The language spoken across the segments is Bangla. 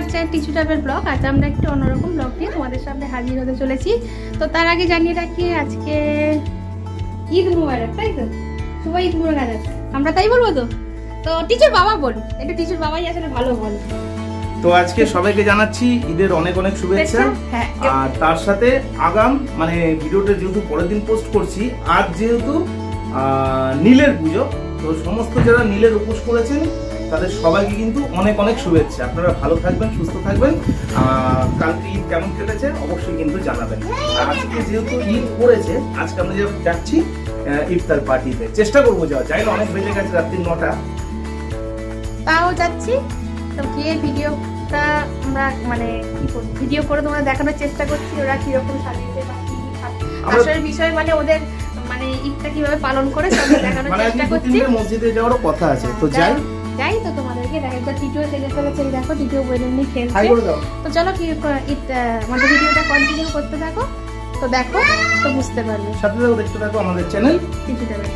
Our channel tissue travel blog. আজ আমরা একটু অন্যরকম ব্লগ নিয়ে তোমাদের সামনে হাজির হতে চলেছি। তো তার আগে জানিয়ে রাখি আজকে ঈদ মুবারক, তাই তো? শুভ ঈদ মুবারক, আমরা তাই বলবো। তো টিচুর বাবা বলুন, একটু টিচুর বাবাই আসলে ভালো বলে। তো আজকে সবাইকে জানাচ্ছি ঈদের অনেক অনেক শুভেচ্ছা। আর তার সাথে আগাম মানে ভিডিওটা যেহেতু পরের দিন পোস্ট করছি, আজ যেহেতু নীলের পুজো, তো সমস্ত যারা নীলের উপোস করেছেন তাদের সবাইকে কিন্তু অনেক অনেক শুভেচ্ছা। আপনারা ভালো থাকবেন, সুস্থ থাকবেন। কালকে ঈদ কেমন কেটেছে অবশ্যই কিন্তু জানাবেন। আর আজকে যেহেতু ঈদ পড়েছে, আজকে আমরা যে যাচ্ছি ইফতার পার্টিতে, চেষ্টা করবো যাওয়া। যাই না, অনেক বেজে গেছে, রাত্রি 9টা, তাও যাচ্ছি। তো গিয়ে ভিডিওটা আমরা মানে ভিডিও করে তোমাদের দেখানোর চেষ্টা করছি ওরা কিরকম সাজিয়েছে বা কি আসলে বিষয় মানে ওদের মানে ঈদটা কিভাবে পালন করে সব দেখানোর চেষ্টা করছি। মসজিদে যাওয়ারও কথা আছে, তো যাই তো তোমাদেরকে দেখা টিটিও সেজে ফেলেছে, দেখো টিটিও বইলেন নিয়ে খেলছে। তো চলো কি আমাদের ভিডিওটা কন্টিনিউ করতে থাকো, তো দেখো তো বুঝতে পারবে। সাথে দেখতে থাকো আমাদের চ্যানেল টিচু ট্রাভেল।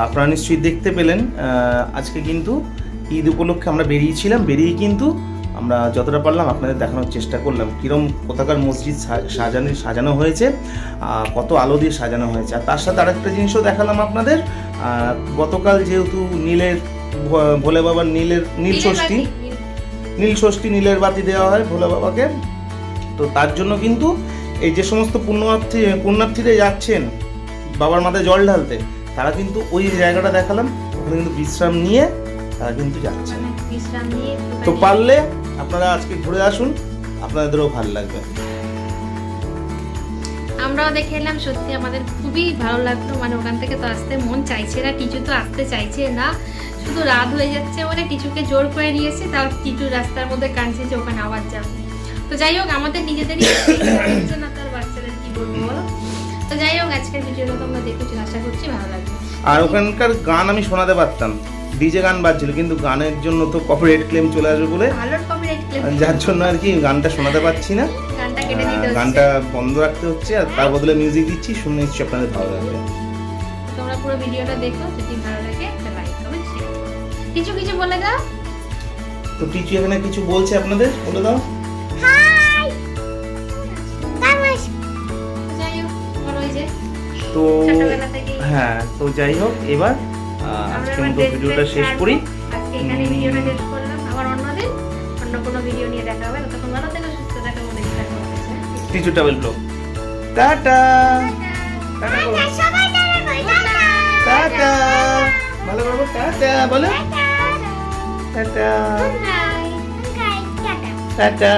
আপনারা নিশ্চয়ই দেখতে পেলেন। আজকে কিন্তু ঈদ উপলক্ষে আমরা বেরিয়েছিলাম, বেরিয়ে কিন্তু আমরা যতটা পারলাম আপনাদের দেখানোর চেষ্টা করলাম কীরকম কোথাকার মসজিদ সাজানো হয়েছে, কত আলো দিয়ে সাজানো হয়েছে। আর তার সাথে আরেকটা জিনিসও দেখালাম আপনাদের। গতকাল যেহেতু নীলের ভোলে বাবার নীল ষষ্ঠী, নীলের বাতি দেওয়া হয় ভোলে বাবাকে, তো তার জন্য কিন্তু এই যে সমস্ত পুণ্যার্থীরা যাচ্ছেন বাবার মাথায় জল ঢালতে, তারা কিন্তু ওই জায়গাটা দেখালাম, ওখানে কিন্তু বিশ্রাম নিয়ে তারা কিন্তু যাচ্ছে। তো পারলে আপনারা আজকে ঘুরে আসুন, আপনাদেরও ভালো লাগবে। আমরাও দেখে এলাম, সত্যি আমাদের খুবই ভালো লাগলো। মানে ওখান থেকে তো আসতে মন চাইছে না, টিচু তো আসতে চাইছে না, শুধু রাত হয়ে যাচ্ছে বলে টিচুকে জোর করে নিয়েছে। তাও টিচু রাস্তার মধ্যে কাঁদছে যে ওখানে আওয়াজ যাবে। তো যাই হোক, আমাদের নিজেদেরই না, তার বাচ্চাদের কি বলবো বলো। তো যাই হোক, আজকের ভিডিওটা তোমরা দেখেছো, আশা করছি ভালো লাগবে। আর ওখানকার গান আমি শোনাতে পারতাম, ডিজে গান বাজছিল, কিন্তু গানের জন্য তো কপিরাইট ক্লেম চলে আসবে বলে, যার জন্য আর কি গানটা শোনাতে পারছি না, গানটা বন্ধ রাখতে হচ্ছে। আর তার বদলে মিউজিক দিচ্ছি, শুনে নিশ্চয়ই আপনাদের ভালো লাগবে। তোমরা পুরো ভিডিওটা দেখো, যদি ভালো লাগে একটা লাইক কমেন্ট শেয়ার করো। কিছু বলে দাও। তো টিচু এখানে কিছু বলছে, আপনাদের বলে দাও। হাই যাই হোক, বলো এই যে তো হ্যাঁ, তো যাই হোক, এবার আজকে মতো ভিডিওটা শেষ করি। আজকে এখানে ভিডিওটা শেষ করলাম, আবার অন্যদিন অন্য কোনো ভিডিও নিয়ে দেখা হবে। ততক্ষণ ভালো থেকো, সুস্থ থাকো, মনে রাখো। Tissue travel blog, tata tata, ভালো বলো টাটা, বলো টাটা টাটা।